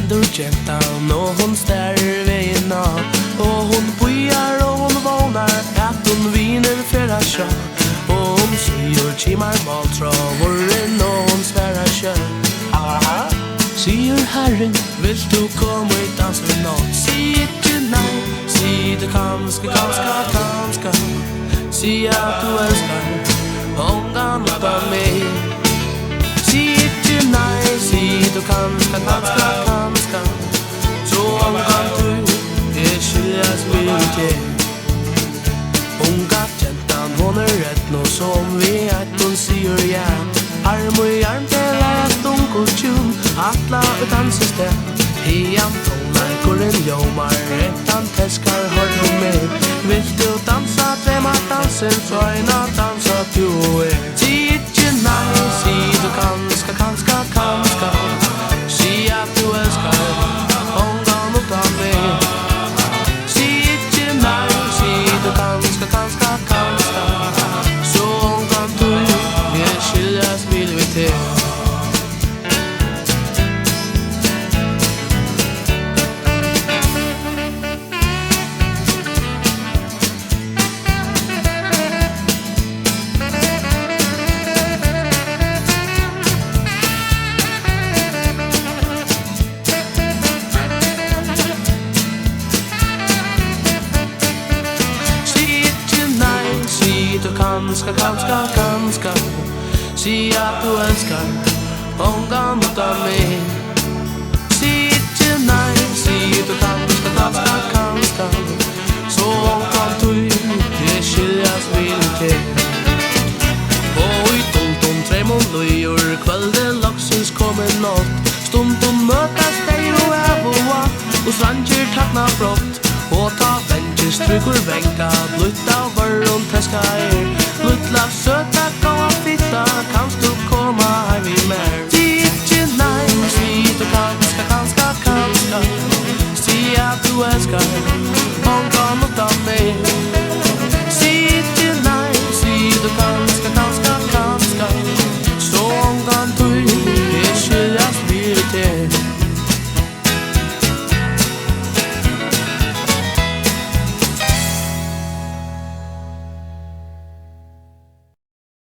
stendur gentan og hon stær vegin av. Og hon bojar og hon vånar at hon viner fyrra sjå. Og hon sier kimar maltravåren og hon sværa sjø. Sier Herren, vil du komme i dans for nåt? Sier du nei, sier du kanska. Sier at du elskar, ångan ut av meg. Sier du nei, sier du kanska. Så ångan du, skiljas vil til. Unga gentan, hon rett nå som vi hon sier ja. Arm og arm til et og tjum, atla og dansested. Hian tonar, koren jomar, ettan teskar hørt om meg. Vil du dansa, drema dansen, trøyna dansa du og jeg. Si ikke nei, si du kanska. Si at du elskar, ångan ut av meg. Si ikke nei, si du kanska. Så ångan du, skiljas vil vi til. Kanska. Si at du elskar, ångan ut av meg. Si ikke nei, si du kanska. Så ångan du, skiljas vil til. Og i tolton tremon løyer, kvelde laksens kommer nått. Stundom møtas deg og eva, og stranger takna brott. Og ta venker, strykur venka, blutta varron teskaer. Lutla søta gåa fitta, kanst du komma heim i mer. Si ikke nei, si du kanska. Si at du elskar,